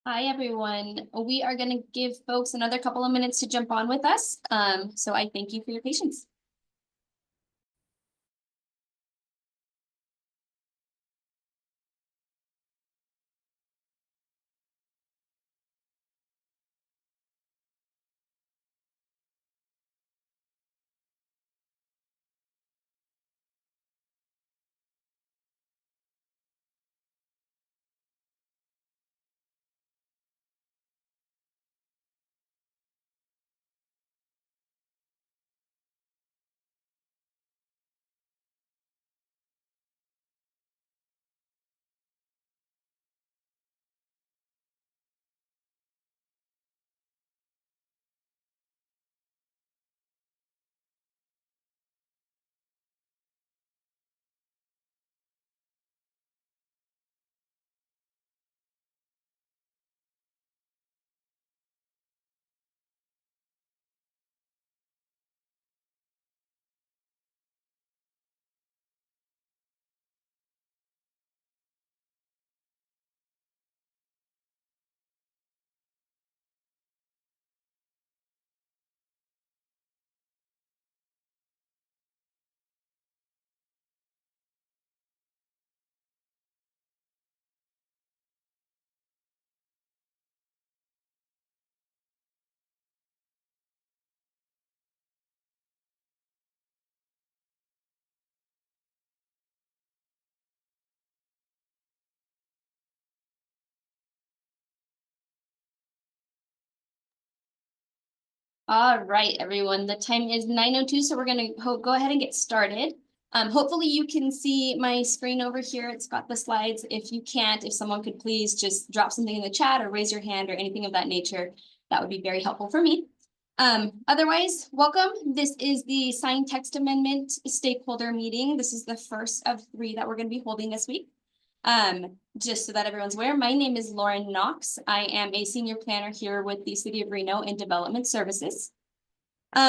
Hi, everyone. We are going to give folks another couple of minutes to jump on with us. So I thank you for your patience. All right, everyone. The time is 9:02, so we're going to go ahead and get started. Hopefully you can see my screen over here. It's got the slides. If you can't, if someone could please just drop something in the chat or raise your hand or anything of that nature, that would be very helpful for me. Otherwise, welcome. This is the signed text amendment stakeholder meeting. This is the first of 3 that we're going to be holding this week. Just so that everyone's aware, my name is Lauren Knox. I am a senior planner here with the City of Reno in Development Services.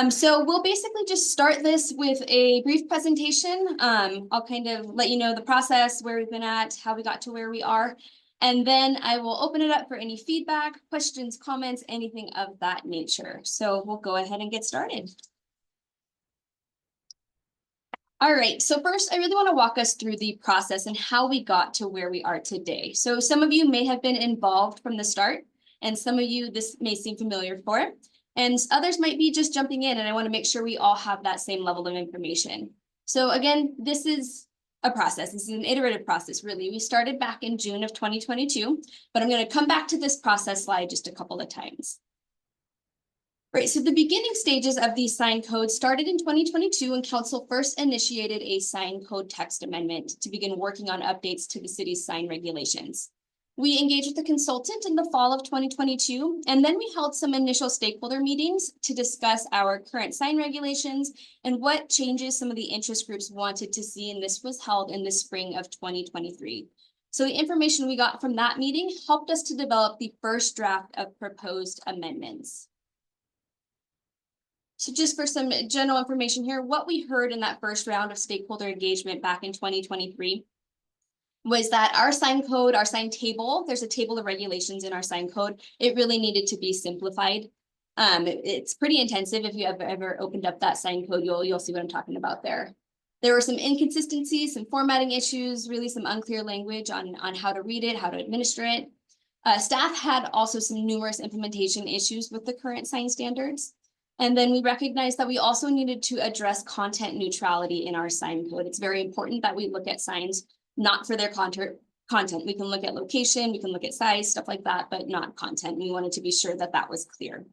So we'll basically just start this with a brief presentation. I'll kind of let you know the process, where we've been at, how we got to where we are, and then I will open it up for any feedback, questions, comments, anything of that nature. So we'll go ahead and get started. All right, so first, I really want to walk us through the process and how we got to where we are today. So some of you may have been involved from the start, and some of you this may seem familiar for, and others might be just jumping in, and I want to make sure we all have that same level of information. So again, this is a process. This is an iterative process, really. We started back in June of 2022, but I'm going to come back to this process slide just a couple of times. Right, so the beginning stages of these sign codes started in 2022 when Council first initiated a sign code text amendment to begin working on updates to the city's sign regulations. We engaged with the consultant in the fall of 2022, and then we held some initial stakeholder meetings to discuss our current sign regulations and what changes some of the interest groups wanted to see, and this was held in the spring of 2023. So the information we got from that meeting helped us to develop the first draft of proposed amendments. So just for some general information here, what we heard in that first round of stakeholder engagement back in 2023 was that our sign code, our sign table, there's a table of regulations in our sign code. It really needed to be simplified. It's pretty intensive. If you have ever opened up that sign code, you'll see what I'm talking about there. There were some inconsistencies, some formatting issues, really some unclear language on how to read it, how to administer it. Staff had also some numerous implementation issues with the current sign standards. And then we recognized that we also needed to address content neutrality in our sign code. It's very important that we look at signs not for their content. We can look at location, we can look at size, stuff like that, but not content. We wanted to be sure that that was clear.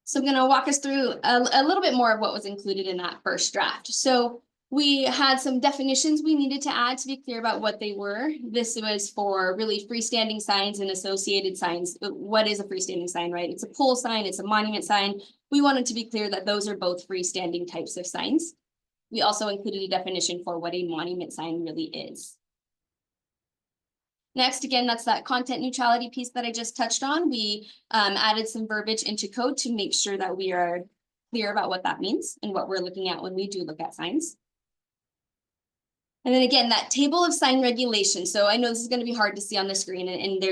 So I'm going to walk us through a little bit more of what was included in that first draft. So we had some definitions we needed to add to be clear about what they were. This was for really freestanding signs and associated signs. What is a freestanding sign, right? It's a pole sign, it's a monument sign. We wanted to be clear that those are both freestanding types of signs. We also included a definition for what a monument sign really is. Next, again, that's that content neutrality piece that I just touched on. We added some verbiage into code to make sure that we are clear about what that means and what we're looking at when we do look at signs. And then again, that table of sign regulations. So I know this is going to be hard to see on the screen, and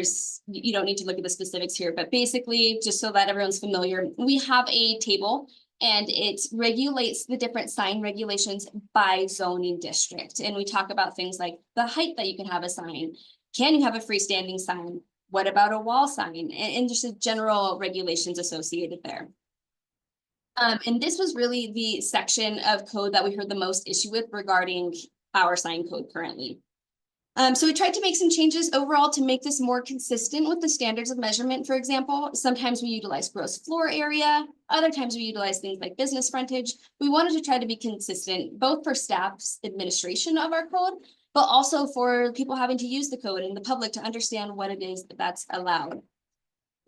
you don't need to look at the specifics here, but basically, just so that everyone's familiar, we have a table and it regulates the different sign regulations by zoning district. And we talk about things like the height that you can have a sign. Can you have a freestanding sign? What about a wall sign? And just the general regulations associated there. And this was really the section of code that we heard the most issue with regarding our sign code currently. So we tried to make some changes overall to make this more consistent with the standards of measurement. For example, sometimes we utilize gross floor area, other times we utilize things like business frontage. We wanted to try to be consistent, both for staff's administration of our code, but also for people having to use the code and the public to understand what it is that's allowed.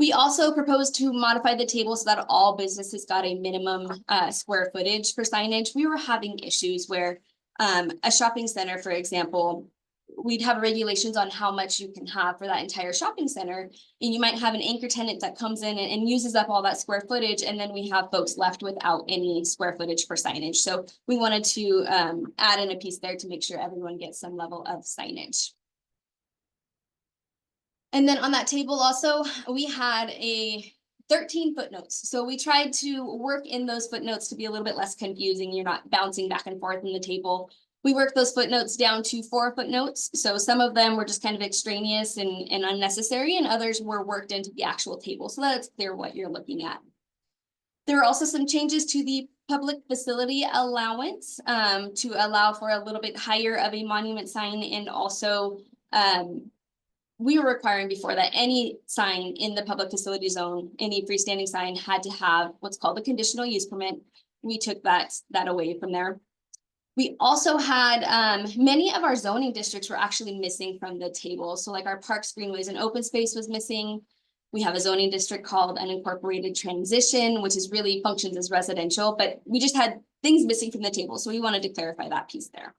We also proposed to modify the table so that all businesses got a minimum square footage for signage. We were having issues where a shopping center, for example, we'd have regulations on how much you can have for that entire shopping center. And you might have an anchor tenant that comes in and uses up all that square footage. And then we have folks left without any square footage for signage. So we wanted to add in a piece there to make sure everyone gets some level of signage. And then on that table also, we had 13 footnotes. So we tried to work in those footnotes to be a little bit less confusing. You're not bouncing back and forth in the table. We worked those footnotes down to 4 footnotes. So some of them were just kind of extraneous and unnecessary, and others were worked into the actual table. So that it's clear what you're looking at. There were also some changes to the public facility allowance to allow for a little bit higher of a monument sign, and also we were requiring before that any sign in the public facility zone, any freestanding sign, had to have what's called a conditional use permit. We took that away from there. We also had many of our zoning districts were actually missing from the table. So like our parks, greenways, and open space was missing. We have a zoning district called unincorporated transition, which is really functions as residential, but we just had things missing from the table. So we wanted to clarify that piece there.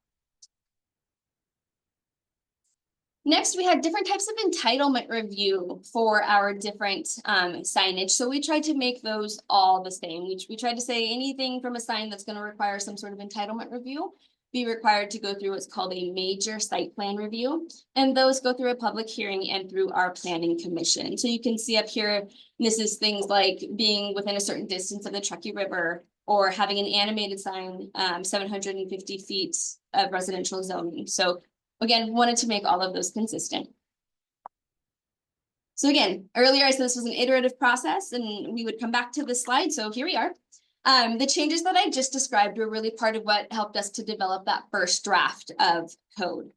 Next, we had different types of entitlement review for our different signage. So we tried to make those all the same. We tried to say anything from a sign that's going to require some sort of entitlement review be required to go through what's called a major site plan review. And those go through a public hearing and through our planning commission. So you can see up here, this is things like being within a certain distance of the Truckee River, or having an animated sign 750 feet of residential zoning. So again, wanted to make all of those consistent. So again, earlier I said this was an iterative process and we would come back to this slide. So here we are. The changes that I just described were really part of what helped us to develop that first draft of code.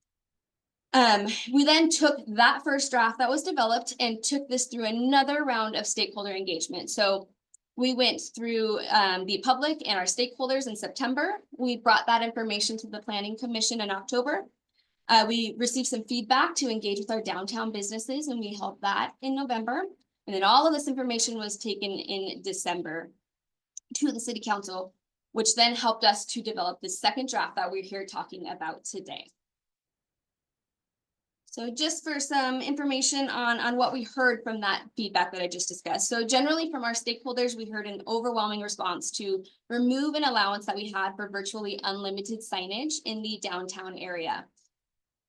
We then took that first draft that was developed and took this through another round of stakeholder engagement. So we went through the public and our stakeholders in September. We brought that information to the Planning Commission in October. We received some feedback to engage with our downtown businesses, and we held that in November. And then all of this information was taken in December to the City Council, which then helped us to develop the second draft that we're here talking about today. So just for some information on what we heard from that feedback that I just discussed. So generally from our stakeholders, we heard an overwhelming response to remove an allowance that we had for virtually unlimited signage in the downtown area.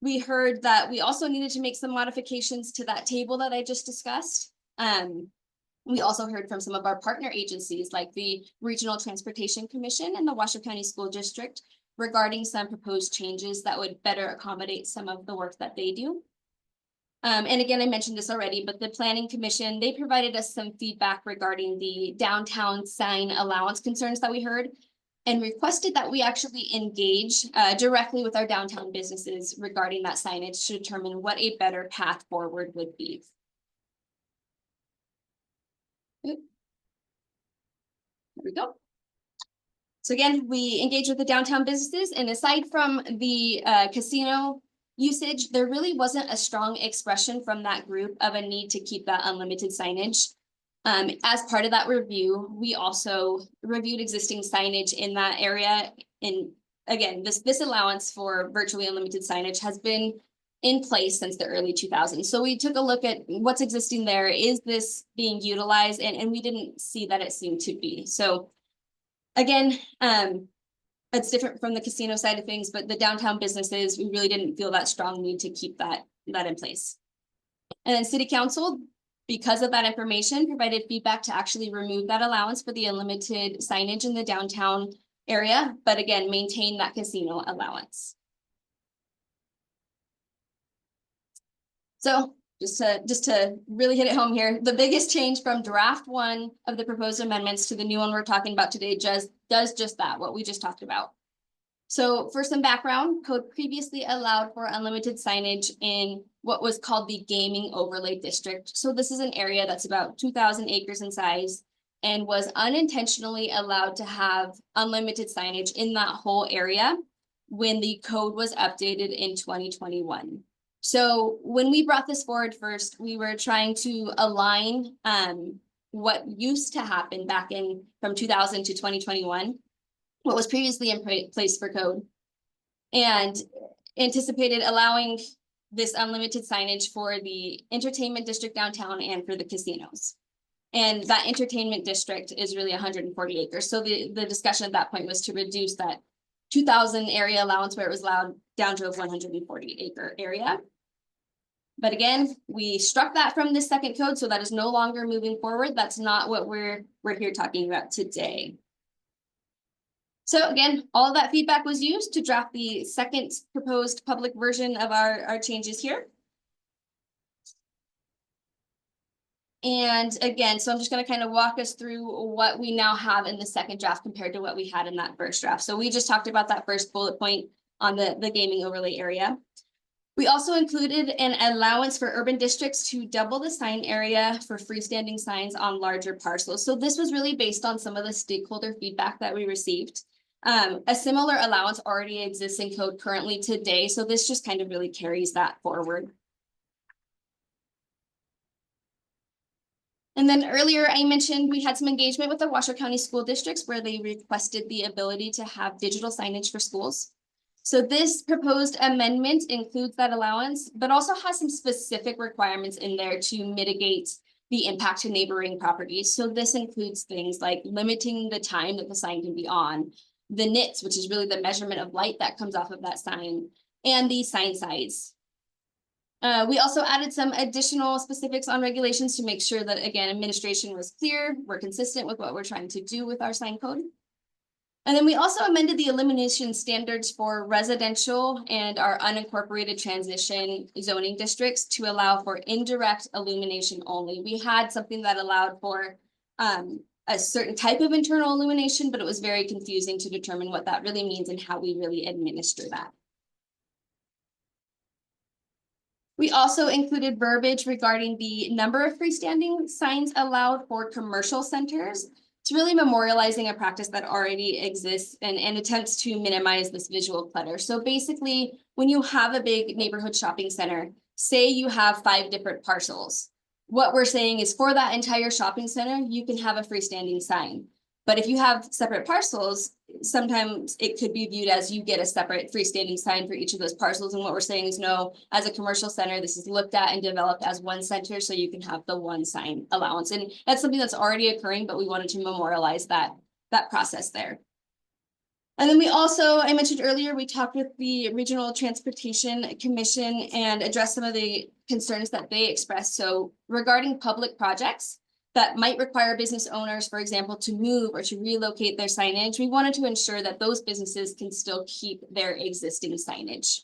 We heard that we also needed to make some modifications to that table that I just discussed. We also heard from some of our partner agencies like the Regional Transportation Commission and the Washoe County School District regarding some proposed changes that would better accommodate some of the work that they do. And again, I mentioned this already, but the Planning Commission, they provided us some feedback regarding the downtown sign allowance concerns that we heard, and requested that we actually engage directly with our downtown businesses regarding that signage to determine what a better path forward would be. There we go. So again, we engage with the downtown businesses, and aside from the casino usage, there really wasn't a strong expression from that group of a need to keep that unlimited signage. As part of that review, we also reviewed existing signage in that area. And again, this allowance for virtually unlimited signage has been in place since the early 2000s. So we took a look at what's existing there. Is this being utilized? And we didn't see that it seemed to be. So again, it's different from the casino side of things, but the downtown businesses, we really didn't feel that strong need to keep that in place. And then city council, because of that information, provided feedback to actually remove that allowance for the unlimited signage in the downtown area, but again, maintain that casino allowance. So just to really hit it home here, the biggest change from draft one of the proposed amendments to the new one we're talking about today does just that, what we just talked about. So for some background, code previously allowed for unlimited signage in what was called the gaming overlay district. So this is an area that's about 2,000 acres in size and was unintentionally allowed to have unlimited signage in that whole area when the code was updated in 2021. So when we brought this forward first, we were trying to align what used to happen back in from 2000 to 2021, what was previously in place for code, and anticipated allowing this unlimited signage for the entertainment district downtown and for the casinos. And that entertainment district is really 140 acres. So the discussion at that point was to reduce that 2,000 area allowance where it was allowed down to a 140 acre area. But again, we struck that from this second code, so that is no longer moving forward. That's not what we're here talking about today. So again, all of that feedback was used to draft the second proposed public version of our changes here. And again, so I'm just going to kind of walk us through what we now have in the second draft compared to what we had in that first draft. So we just talked about that first bullet point on the gaming overlay area. We also included an allowance for urban districts to double the sign area for freestanding signs on larger parcels. So this was really based on some of the stakeholder feedback that we received. A similar allowance already exists in code currently today, so this just kind of really carries that forward. And then earlier I mentioned we had some engagement with the Washoe County school districts where they requested the ability to have digital signage for schools. So this proposed amendment includes that allowance, but also has some specific requirements in there to mitigate the impact to neighboring properties. So this includes things like limiting the time that the sign can be on, the nits, which is really the measurement of light that comes off of that sign, and the sign size. We also added some additional specifics on regulations to make sure that, again, administration was clear, we're consistent with what we're trying to do with our sign code. And then we also amended the illumination standards for residential and our unincorporated transition zoning districts to allow for indirect illumination only. We had something that allowed for a certain type of internal illumination, but it was very confusing to determine what that really means and how we really administer that. We also included verbiage regarding the number of freestanding signs allowed for commercial centers. It's really memorializing a practice that already exists and attempts to minimize this visual clutter. So basically, when you have a big neighborhood shopping center, say you have 5 different parcels, what we're saying is for that entire shopping center, you can have a freestanding sign. But if you have separate parcels, sometimes it could be viewed as you get a separate freestanding sign for each of those parcels. And what we're saying is no, as a commercial center, this is looked at and developed as one center, so you can have the one sign allowance. And that's something that's already occurring, but we wanted to memorialize that process there. And then we also, I mentioned earlier, we talked with the Regional Transportation Commission and addressed some of the concerns that they expressed. So regarding public projects that might require business owners, for example, to move or to relocate their signage, we wanted to ensure that those businesses can still keep their existing signage.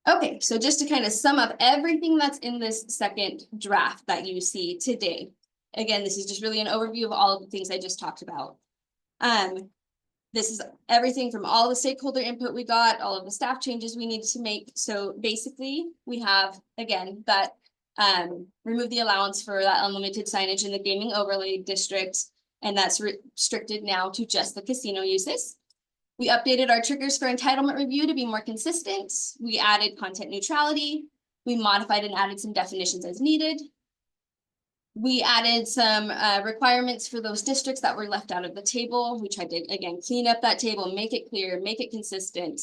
Okay, so just to kind of sum up everything that's in this second draft that you see today. Again, this is just really an overview of all of the things I just talked about. This is everything from all the stakeholder input we got, all of the staff changes we needed to make. So basically, we have, again, that remove the allowance for that unlimited signage in the gaming overlay district, and that's restricted now to just the casino uses. We updated our triggers for entitlement review to be more consistent. We added content neutrality. We modified and added some definitions as needed. We added some requirements for those districts that were left out of the table. We tried to, again, clean up that table, make it clear, make it consistent.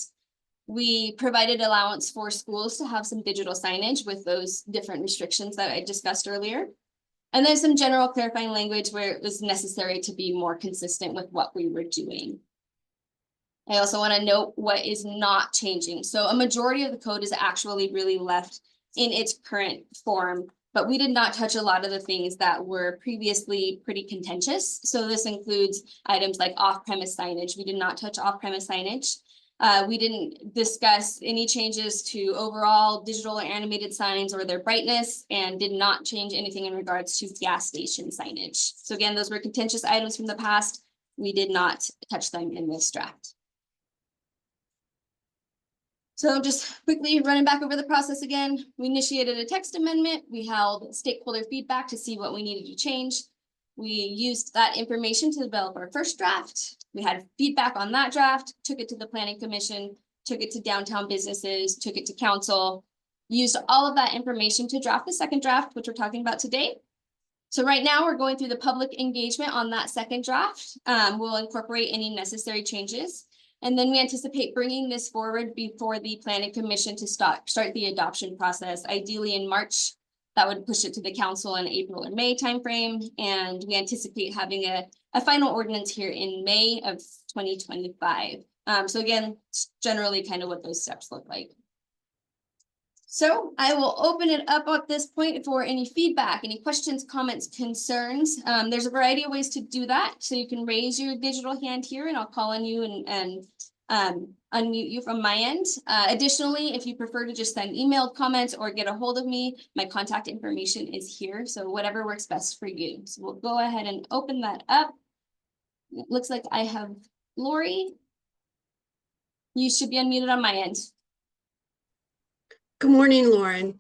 We provided allowance for schools to have some digital signage with those different restrictions that I discussed earlier. And then some general clarifying language where it was necessary to be more consistent with what we were doing. I also want to note what is not changing. So a majority of the code is actually really left in its current form, but we did not touch a lot of the things that were previously pretty contentious. So this includes items like off-premise signage. We did not touch off-premise signage. We didn't discuss any changes to overall digital or animated signs or their brightness, and did not change anything in regards to gas station signage. So again, those were contentious items from the past. We did not touch them in this draft. So just quickly running back over the process again, we initiated a text amendment. We held stakeholder feedback to see what we needed to change. We used that information to develop our first draft. We had feedback on that draft, took it to the planning commission, took it to downtown businesses, took it to council, used all of that information to draft the second draft, which we're talking about today. So right now we're going through the public engagement on that second draft. We'll incorporate any necessary changes. And then we anticipate bringing this forward before the planning commission to start the adoption process, ideally in March. That would push it to the council in April or May timeframe. And we anticipate having a final ordinance here in May of 2025. So again, generally kind of what those steps look like. So I will open it up at this point for any feedback, any questions, comments, concerns. There's a variety of ways to do that. So you can raise your digital hand here and I'll call on you and unmute you from my end. Additionally, if you prefer to just send emailed comments or get a hold of me, my contact information is here. So whatever works best for you. So we'll go ahead and open that up. It looks like I have Lori. You should be unmuted on my end. Good morning, Lauren.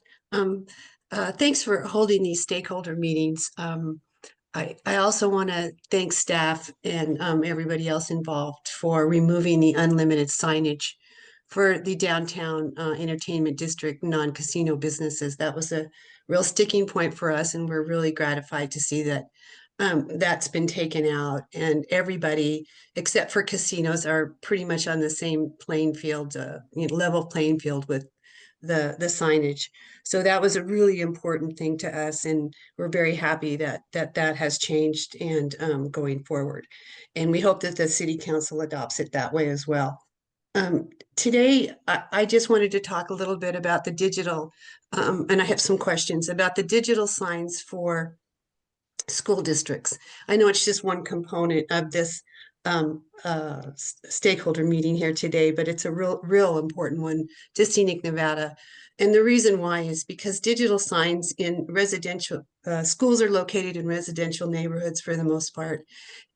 Thanks for holding these stakeholder meetings. I also want to thank staff and everybody else involved for removing the unlimited signage for the downtown entertainment district non-casino businesses. That was a real sticking point for us, and we're really gratified to see that that's been taken out, and everybody except for casinos are pretty much on the same playing field, level playing field with the signage. So that was a really important thing to us, and we're very happy that that has changed and going forward. And we hope that the city council adopts it that way as well. Today, I just wanted to talk a little bit about the digital, and I have some questions about the digital signs for school districts. I know it's just one component of this stakeholder meeting here today, but it's a real important one to Scenic Nevada. And the reason why is because digital signs in residential schools are located in residential neighborhoods for the most part,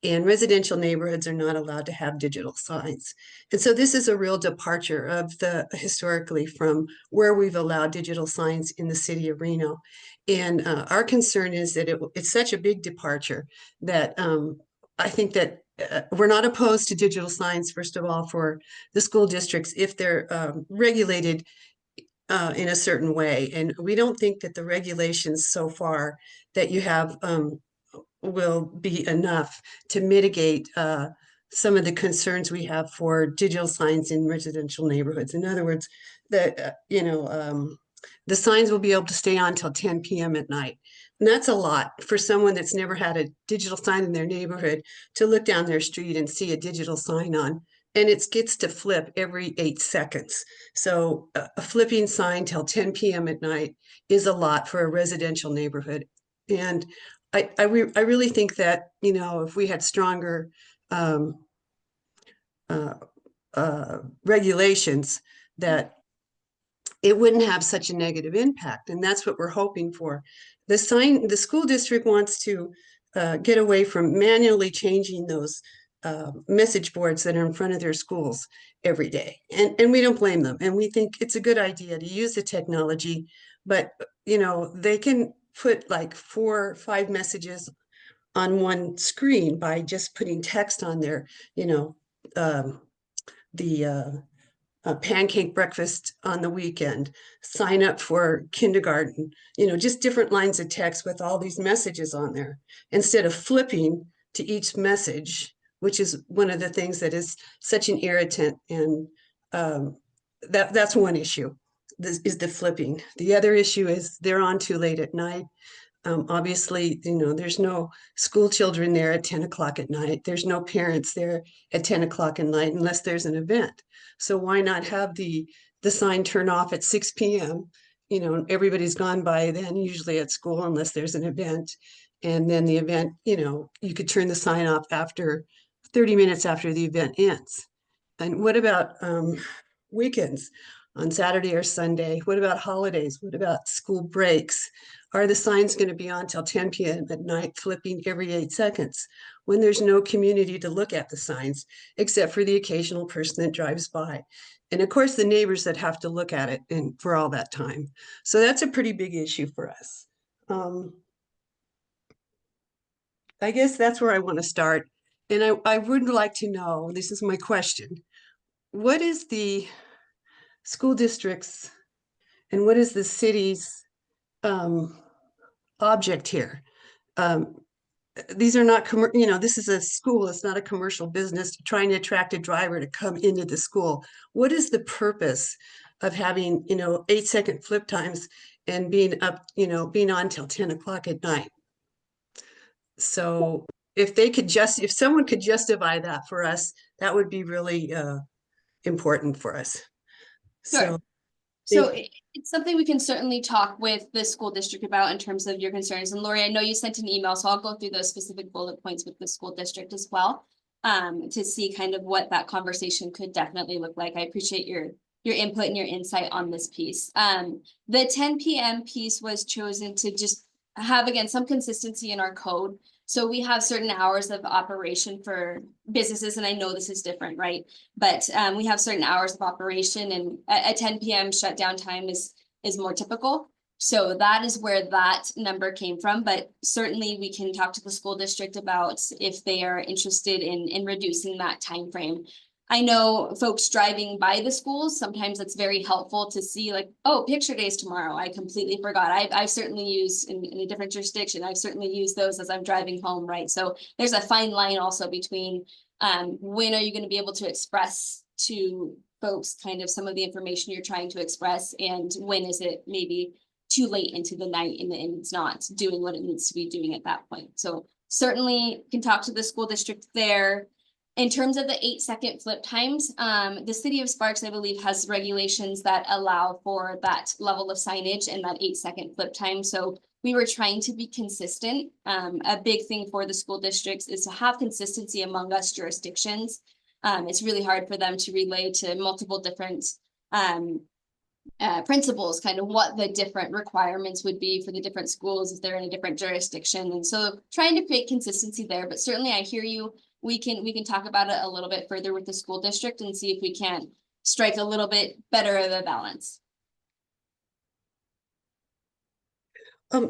and residential neighborhoods are not allowed to have digital signs. And so this is a real departure of historically from where we've allowed digital signs in the city of Reno. And our concern is that it's such a big departure that I think that we're not opposed to digital signs, first of all, for the school districts if they're regulated in a certain way. And we don't think that the regulations so far that you have will be enough to mitigate some of the concerns we have for digital signs in residential neighborhoods. In other words, that the signs will be able to stay on till 10 p.m. at night. And that's a lot for someone that's never had a digital sign in their neighborhood to look down their street and see a digital sign on. And it gets to flip every 8 seconds. So a flipping sign till 10 p.m. at night is a lot for a residential neighborhood. And I really think that, if we had stronger regulations, that it wouldn't have such a negative impact. And that's what we're hoping for. The school district wants to get away from manually changing those message boards that are in front of their schools every day. And we don't blame them. And we think it's a good idea to use the technology, but they can put like 4 or 5 messages on one screen by just putting text on there, the pancake breakfast on the weekend, sign up for kindergarten, just different lines of text with all these messages on there, instead of flipping to each message, which is one of the things that is such an irritant. And that's one issue, is the flipping. The other issue is they're on too late at night. Obviously, there's no school children there at 10 o'clock at night. There's no parents there at 10 o'clock at night unless there's an event. So why not have the sign turn off at 6 p.m.? Everybody's gone by then, usually at school, unless there's an event. And then the event, you could turn the sign off after 30 minutes after the event ends. And what about weekends on Saturday or Sunday? What about holidays? What about school breaks? Are the signs going to be on till 10 p.m. at night, flipping every 8 seconds when there's no community to look at the signs, except for the occasional person that drives by? And of course, the neighbors that have to look at it and for all that time. So that's a pretty big issue for us. I guess that's where I want to start. And I would like to know, this is my question, what is the school district's and what is the city's object here? Um, these are not, this is a school, it's not a commercial business trying to attract a driver to come into the school. What is the purpose of having, 8-second flip times and being up, being on till 10 o'clock at night? So if someone could justify that for us, that would be really important for us. Sure. So So it's something we can certainly talk with the school district about in terms of your concerns. And Lori, I know you sent an email, so I'll go through those specific bullet points with the school district as well, to see kind of what that conversation could definitely look like. I appreciate your input and your insight on this piece. The 10 p.m. piece was chosen to just have, again, some consistency in our code. So we have certain hours of operation for businesses, and I know this is different, right? But we have certain hours of operation, and a 10 p.m. shutdown time is more typical. So that is where that number came from. But certainly we can talk to the school district about if they are interested in reducing that time frame. I know folks driving by the schools, sometimes it's very helpful to see like, oh, picture days tomorrow. I completely forgot. I've certainly used in a different jurisdiction, I've certainly used those as I'm driving home, right? So there's a fine line also between when are you going to be able to express to folks kind of some of the information you're trying to express, and when is it maybe too late into the night and it's not doing what it needs to be doing at that point. So certainly can talk to the school district there. In terms of the 8-second flip times, the city of Sparks, I believe, has regulations that allow for that level of signage and that 8-second flip time. So we were trying to be consistent. A big thing for the school districts is to have consistency among us jurisdictions. It's really hard for them to relay to multiple different principals, kind of what the different requirements would be for the different schools if they're in a different jurisdiction. And so trying to create consistency there, but certainly I hear you. We can talk about it a little bit further with the school district and see if we can strike a little bit better of a balance.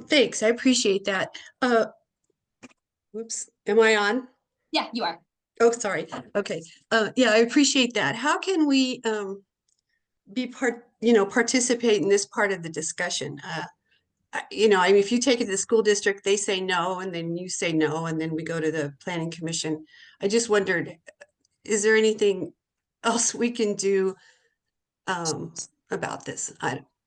Thanks. I appreciate that. Whoops, am I on? Yeah, you are. Oh, sorry. Okay. Yeah, I appreciate that. How can we participate in this part of the discussion? I mean, if you take it to the school district, they say no, and then you say no, and then we go to the planning commission. I just wondered, is there anything else we can do about this?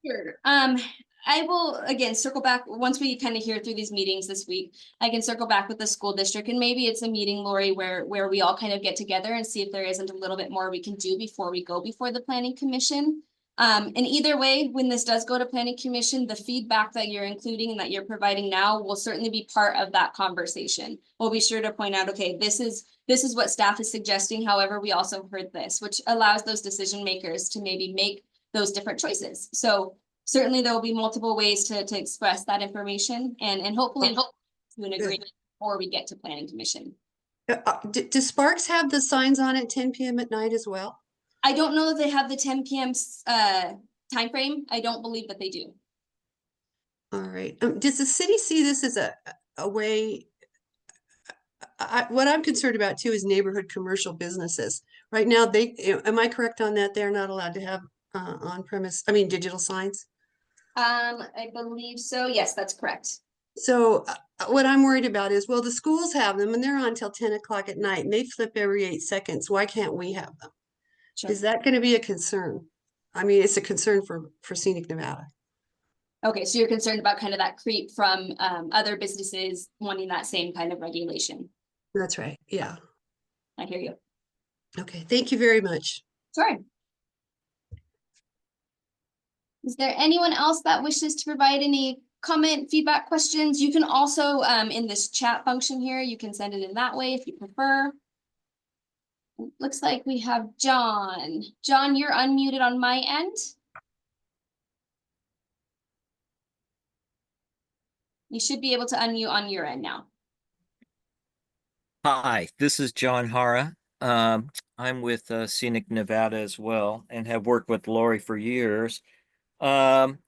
Sure. I will again circle back once we kind of hear through these meetings this week. I can circle back with the school district, and maybe it's a meeting, Lori, where we all kind of get together and see if there isn't a little bit more we can do before we go before the planning commission. And either way, when this does go to planning commission, the feedback that you're including and that you're providing now will certainly be part of that conversation. We'll be sure to point out, okay, this is what staff is suggesting. However, we also heard this, which allows those decision makers to maybe make those different choices. So certainly there will be multiple ways to express that information and hopefully to an agreement before we get to planning commission. Does Sparks have the signs on at 10 p.m. at night as well? I don't know that they have the 10 p.m. Time frame. I don't believe that they do. All right. Does the city see this as a way? What I'm concerned about too is neighborhood commercial businesses. Right now, am I correct on that? They're not allowed to have digital signs. I believe so. Yes, that's correct. So what I'm worried about is, well, the schools have them and they're on till 10 o'clock at night and they flip every 8 seconds. Why can't we have them? Sure. Is that going to be a concern? I mean, it's a concern for Scenic Nevada. Okay, so you're concerned about kind of that creep from other businesses wanting that same kind of regulation. That's right. Yeah. I hear you. Okay. Thank you very much. Sure. Is there anyone else that wishes to provide any comment, feedback, questions? You can also, in this chat function here, you can send it in that way if you prefer. Looks like we have John. John, you're unmuted on my end. You should be able to unmute on your end now. Hi, this is John Hara. I'm with Scenic Nevada as well and have worked with Lori for years. Um,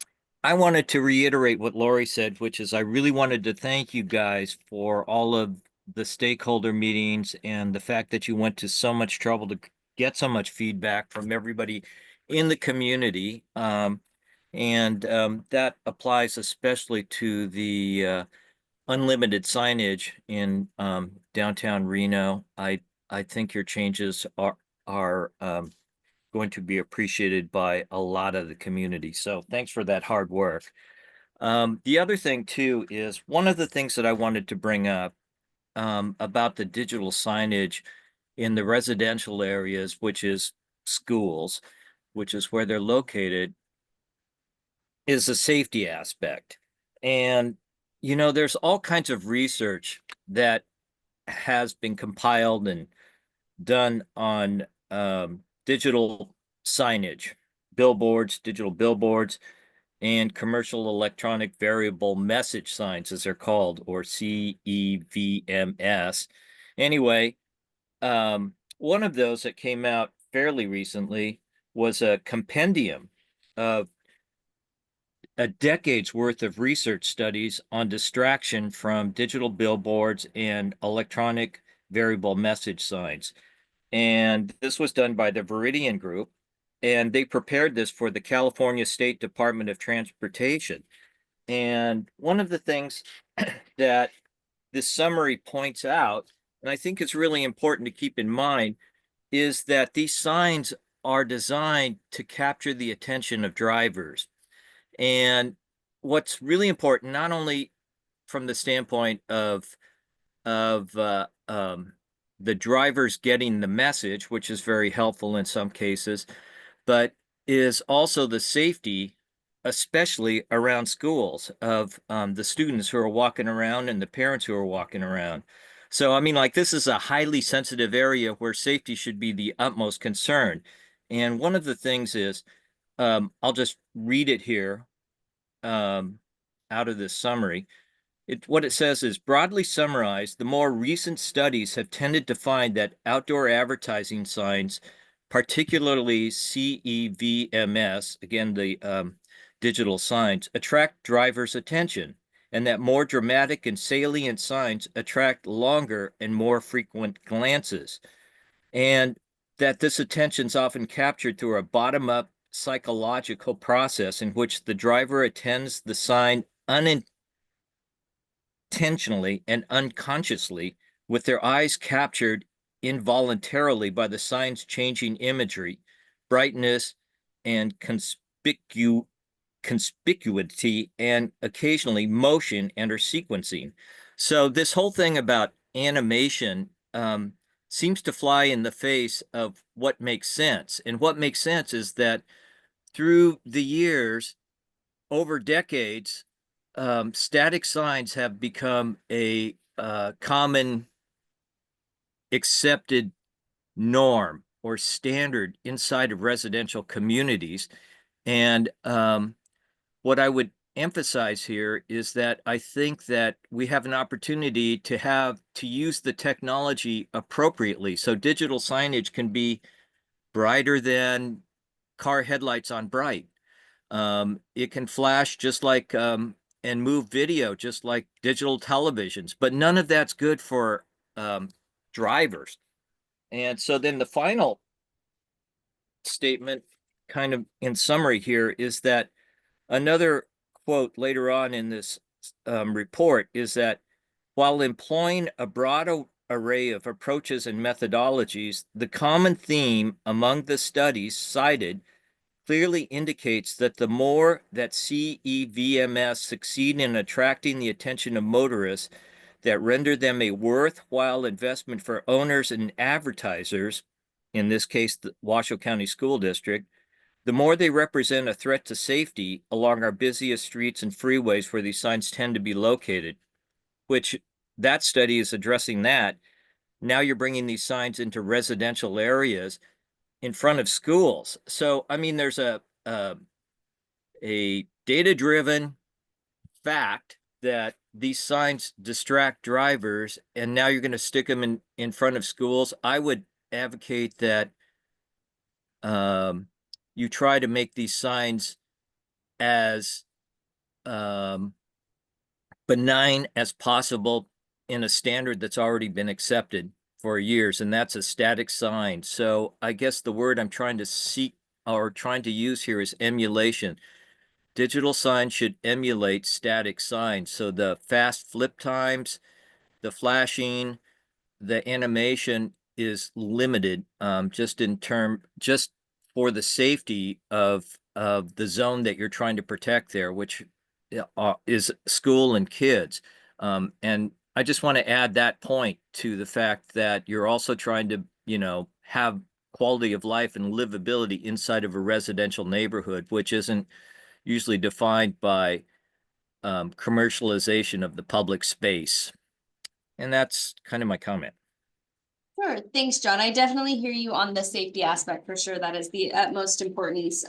I wanted to reiterate what Lori said, which is I really wanted to thank you guys for all of the stakeholder meetings and the fact that you went to so much trouble to get so much feedback from everybody in the community. And that applies especially to the unlimited signage in downtown Reno. I think your changes are going to be appreciated by a lot of the community. So thanks for that hard work. The other thing too is one of the things that I wanted to bring up about the digital signage in the residential areas, which is schools, which is where they're located, is the safety aspect. And, you know, there's all kinds of research that has been compiled and done on digital signage, billboards, digital billboards, and commercial electronic variable message signs, as they're called, or CEVMS. Anyway, one of those that came out fairly recently was a compendium of a decade's worth of research studies on distraction from digital billboards and electronic variable message signs. And this was done by the Veridian Group, and they prepared this for the California State Department of Transportation. And one of the things that this summary points out, and I think it's really important to keep in mind, is that these signs are designed to capture the attention of drivers. And what's really important, not only from the standpoint of the drivers getting the message, which is very helpful in some cases, but is also the safety, especially around schools, of the students who are walking around and the parents who are walking around. So, I mean, like, this is a highly sensitive area where safety should be the utmost concern. And one of the things is, I'll just read it here out of this summary. What it says is, broadly summarized, the more recent studies have tended to find that outdoor advertising signs, particularly CEVMS, again, the digital signs, attract drivers' attention, and that more dramatic and salient signs attract longer and more frequent glances, and that this attention is often captured through a bottom-up psychological process in which the driver attends the sign unintentionally and unconsciously, with their eyes captured involuntarily by the sign's changing imagery, brightness, and conspicuity, and occasionally motion and or sequencing. So this whole thing about animation seems to fly in the face of what makes sense. And what makes sense is that through the years, over decades, static signs have become a common accepted norm or standard inside of residential communities. And what I would emphasize here is that I think that we have an opportunity to use the technology appropriately. So digital signage can be brighter than car headlights on bright. It can flash just like and move video just like digital televisions, but none of that's good for drivers. And so then the final statement, kind of in summary here, is that another quote later on in this report is that while employing a broad array of approaches and methodologies, the common theme among the studies cited clearly indicates that the more that CEVMS succeed in attracting the attention of motorists that render them a worthwhile investment for owners and advertisers, in this case, the Washoe County School District, the more they represent a threat to safety along our busiest streets and freeways where these signs tend to be located, which that study is addressing that. Now you're bringing these signs into residential areas in front of schools. So, I mean, there's a data-driven fact that these signs distract drivers, and now you're going to stick them in front of schools. I would advocate that you try to make these signs as benign as possible in a standard that's already been accepted for years, and that's a static sign. So I guess the word I'm trying to seek or trying to use here is emulation. Digital signs should emulate static signs. So the fast flip times, the flashing, the animation is limited, just for the safety of the zone that you're trying to protect there, which is school and kids. And I just want to add that point to the fact that you're also trying to, have quality of life and livability inside of a residential neighborhood, which isn't usually defined by commercialization of the public space. And that's kind of my comment. Sure, thanks, John. I definitely hear you on the safety aspect for sure. That is the utmost importance.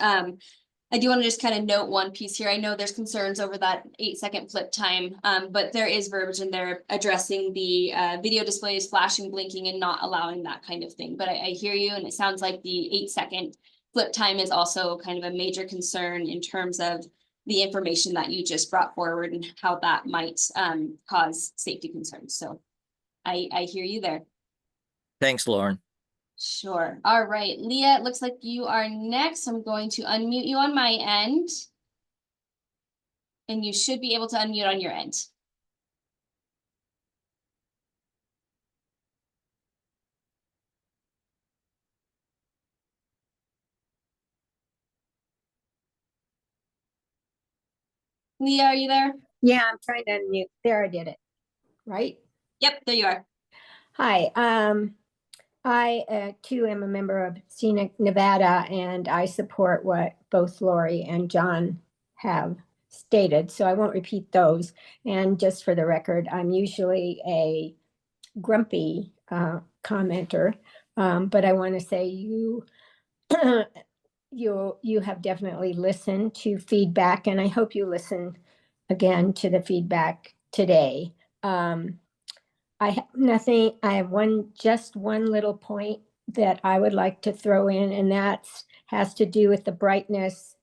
I do want to just kind of note one piece here. I know there's concerns over that 8-second flip time, but there is verbiage in there addressing the video displays, flashing, blinking, and not allowing that kind of thing. But I hear you, and it sounds like the 8-second flip time is also kind of a major concern in terms of the information that you just brought forward and how that might cause safety concerns. So I hear you there. Thanks, Lauren. Sure. All right, Leah, it looks like you are next. I'm going to unmute you on my end. And you should be able to unmute on your end. Leah, are you there? Yeah, I'm trying to unmute. There, I did it. Right? Yep, there you are. Hi. I too am a member of Scenic Nevada, and I support what both Lori and John have stated, so I won't repeat those. And just for the record, I'm usually a grumpy commenter, but I want to say you you have definitely listened to feedback, and I hope you listen again to the feedback today. I have nothing, I have just one little point that I would like to throw in, and that has to do with the brightness,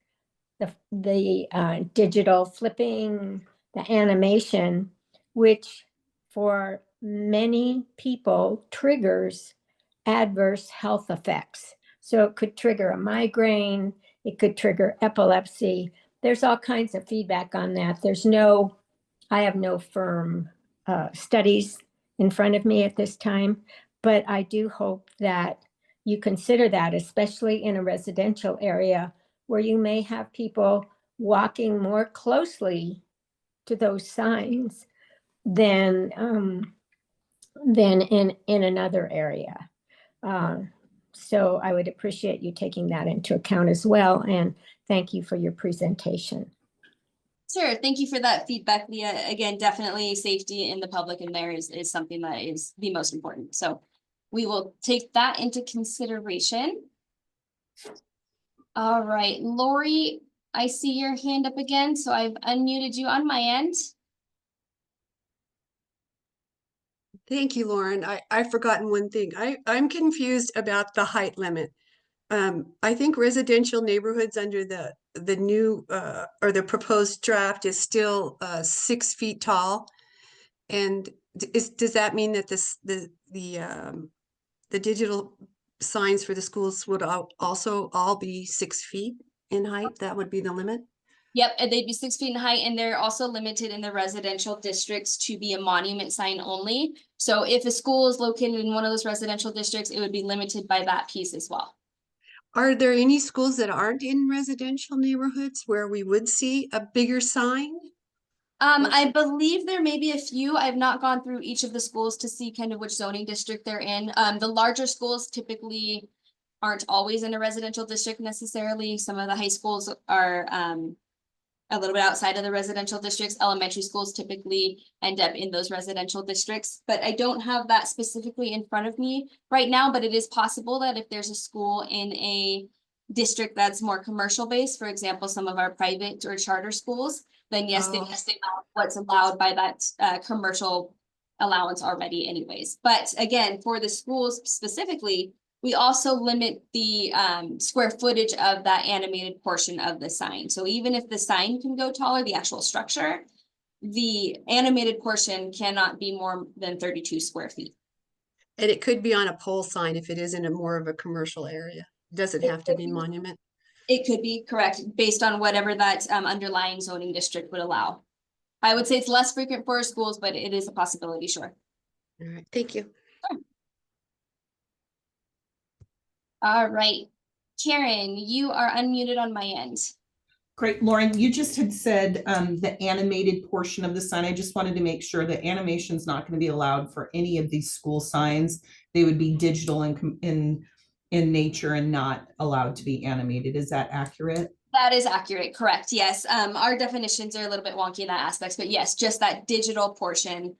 the digital flipping, the animation, which for many people triggers adverse health effects. So it could trigger a migraine, it could trigger epilepsy. There's all kinds of feedback on that. I have no firm studies in front of me at this time, but I do hope that you consider that, especially in a residential area where you may have people walking more closely to those signs than in another area. So I would appreciate you taking that into account as well, and thank you for your presentation. Sure, thank you for that feedback, Leah. Again, definitely safety in the public in there is something that is the most important. So we will take that into consideration. All right, Lori, I see your hand up again, so I've unmuted you on my end. Thank you, Lauren. I've forgotten one thing. I'm confused about the height limit. I think residential neighborhoods under the new or the proposed draft is still 6 feet tall. And does that mean that the digital signs for the schools would also all be 6 feet in height? That would be the limit? Yep, and they'd be 6 feet in height, and they're also limited in the residential districts to be a monument sign only. So if a school is located in one of those residential districts, it would be limited by that piece as well. Are there any schools that aren't in residential neighborhoods where we would see a bigger sign? I believe there may be a few. I've not gone through each of the schools to see kind of which zoning district they're in. The larger schools typically aren't always in a residential district necessarily. Some of the high schools are a little bit outside of the residential districts. Elementary schools typically end up in those residential districts, but I don't have that specifically in front of me right now, but it is possible that if there's a school in a district that's more commercial based, for example, some of our private or charter schools, then yes, they Oh. know what's allowed by that commercial allowance already anyways. But again, for the schools specifically, we also limit the square footage of that animated portion of the sign. So even if the sign can go taller, the actual structure, the animated portion cannot be more than 32 square feet. And it could be on a pole sign if it is in a more of a commercial area. Doesn't have to be monument. It could be correct based on whatever that underlying zoning district would allow. I would say it's less frequent for our schools, but it is a possibility, sure. All right, thank you. All right. Karen, you are unmuted on my end. Great, Lauren, you just had said the animated portion of the sign. I just wanted to make sure that animation's not going to be allowed for any of these school signs. They would be digital in nature and not allowed to be animated. Is that accurate? That is accurate, correct, yes. Our definitions are a little bit wonky in that aspect, but yes, just that digital portion.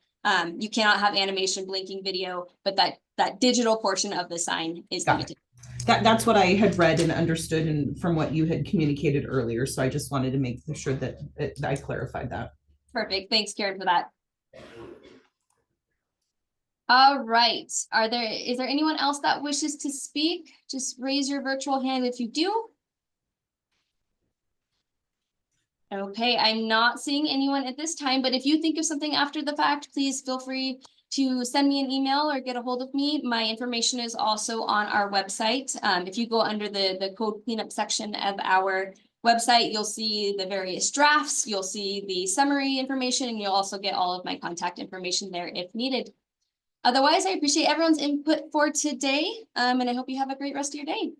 You cannot have animation, blinking video, but that digital portion of the sign is Got it. limited. That's what I had read and understood and from what you had communicated earlier. So I just wanted to make sure that I clarified that. Perfect, thanks Karen for that. All right, is there anyone else that wishes to speak? Just raise your virtual hand if you do. Okay, I'm not seeing anyone at this time, but if you think of something after the fact, please feel free to send me an email or get a hold of me. My information is also on our website. If you go under the code cleanup section of our website, you'll see the various drafts, you'll see the summary information, and you'll also get all of my contact information there if needed. Otherwise, I appreciate everyone's input for today, and I hope you have a great rest of your day.